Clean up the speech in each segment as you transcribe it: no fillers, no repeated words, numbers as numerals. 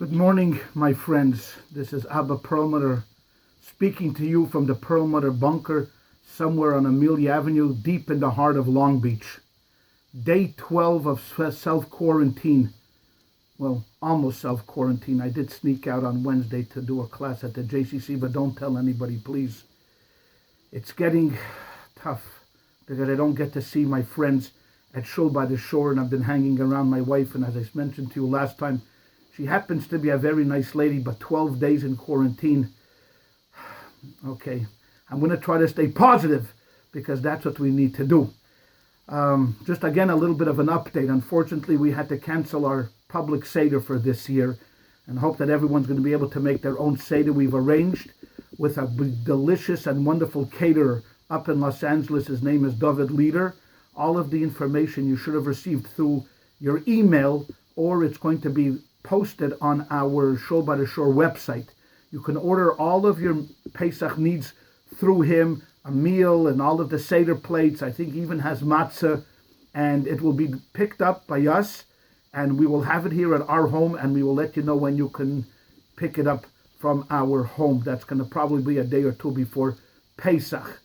Good morning, my friends. This is Abba Perelmuter speaking to you from the Perelmuter bunker somewhere on Amelia Avenue, deep in the heart of Long Beach. Day 12 of self-quarantine. Well, almost self-quarantine. I did sneak out on Wednesday to do a class at the JCC, but don't tell anybody, please. It's getting tough because I don't get to see my friends at Shul by the Shore, and I've been hanging around my wife, and as I mentioned to you last time, she happens to be a very nice lady, but 12 days in quarantine. Okay, I'm going to try to stay positive because that's what we need to do. Just again, a little bit of an update. Unfortunately, we had to cancel our public Seder for this year and hope that everyone's going to be able to make their own Seder. We've arranged with a delicious and wonderful caterer up in Los Angeles. His name is David Leader. All of the information you should have received through your email, or it's going to be posted on our Shul by the Shore website. You can order all of your Pesach needs through him, a meal and all of the Seder plates. I think he even has matzah, and it will be picked up by us, and we will have it here at our home, and we will let you know when you can pick it up from our home. That's going to probably be a day or two before Pesach.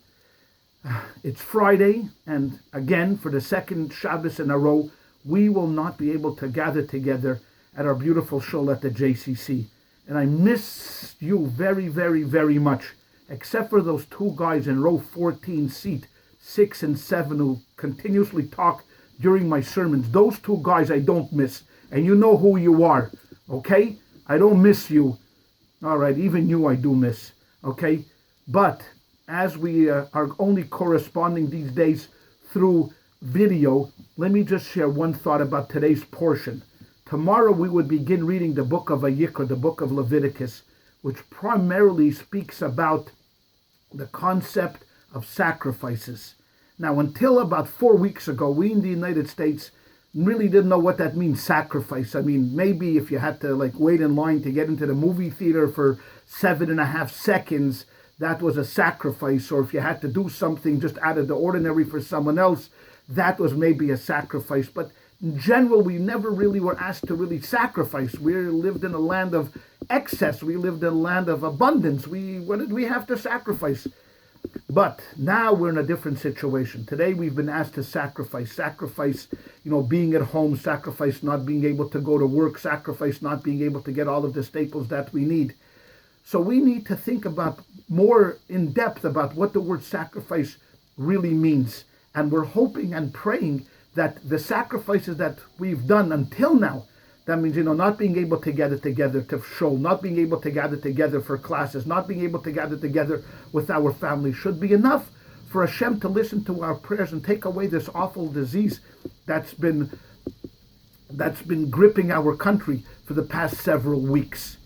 It's Friday, and again, for the second Shabbos in a row, we will not be able to gather together at our beautiful shul at the JCC. And I miss you very, very, very much, except for those two guys in row 14, seat 6 and 7, who continuously talk during my sermons. Those two guys I don't miss, and you know who you are, okay? I don't miss you. All right, even you I do miss, okay? But as we are only corresponding these days through video, let me just share one thought about today's portion. Tomorrow we would begin reading the book of Vayikra, the book of Leviticus, which primarily speaks about the concept of sacrifices. Now, until about 4 weeks ago, we in the United States really didn't know what that means, sacrifice. I mean, maybe if you had to wait in line to get into the movie theater for 7.5 seconds, that was a sacrifice. Or if you had to do something just out of the ordinary for someone else, that was maybe a sacrifice. But in general, we never really were asked to really sacrifice. We lived in a land of excess. We lived in a land of abundance. What did we have to sacrifice? But now we're in a different situation. Today we've been asked to sacrifice. Sacrifice, being at home. Sacrifice not being able to go to work. Sacrifice not being able to get all of the staples that we need. So we need to think about more in depth about what the word sacrifice really means. And we're hoping and praying that the sacrifices that we've done until now, that means, not being able to gather together to show, not being able to gather together for classes, not being able to gather together with our family, should be enough for Hashem to listen to our prayers and take away this awful disease that's been gripping our country for the past several weeks.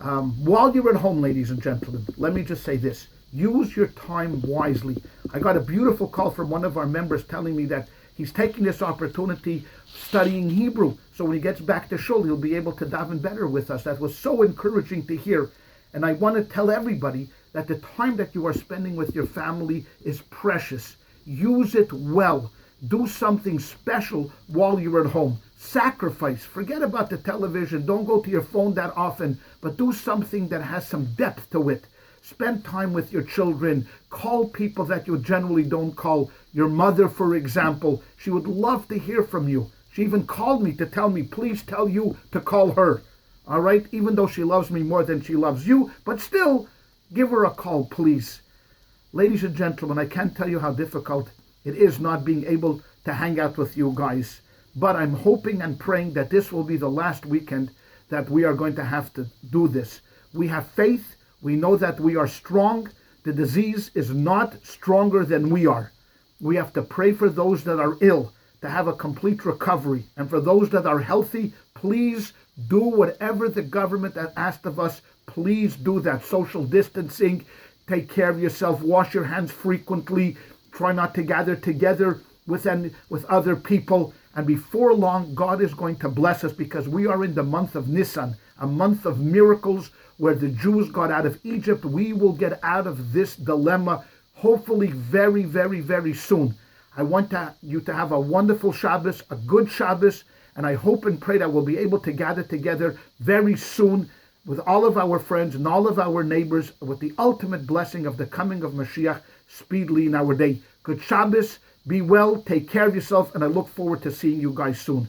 While you're at home, ladies and gentlemen, let me just say this. Use your time wisely. I got a beautiful call from one of our members telling me that he's taking this opportunity studying Hebrew. So when he gets back to shul, he'll be able to daven better with us. That was so encouraging to hear. And I want to tell everybody that the time that you are spending with your family is precious. Use it well. Do something special while you're at home. Sacrifice. Forget about the television. Don't go to your phone that often, but do something that has some depth to it. Spend time with your children. Call people that you generally don't call. Your mother, for example, she would love to hear from you. She even called me to tell me, please tell you to call her. All right? Even though she loves me more than she loves you, but still, give her a call, please. Ladies and gentlemen, I can't tell you how difficult it is not being able to hang out with you guys. But I'm hoping and praying that this will be the last weekend that we are going to have to do this. We have faith. We know that we are strong. The disease is not stronger than we are. We have to pray for those that are ill to have a complete recovery. And for those that are healthy, please do whatever the government has asked of us. Please do that. Social distancing, take care of yourself, wash your hands frequently, try not to gather together with other people. And before long, God is going to bless us because we are in the month of Nisan, a month of miracles where the Jews got out of Egypt. We will get out of this dilemma hopefully very, very, very soon. I want you to have a wonderful Shabbos, a good Shabbos, And I hope and pray that we'll be able to gather together very soon with all of our friends and all of our neighbors, with the ultimate blessing of the coming of Mashiach speedily in our day. Good Shabbos, be well, take care of yourself, and I look forward to seeing you guys soon.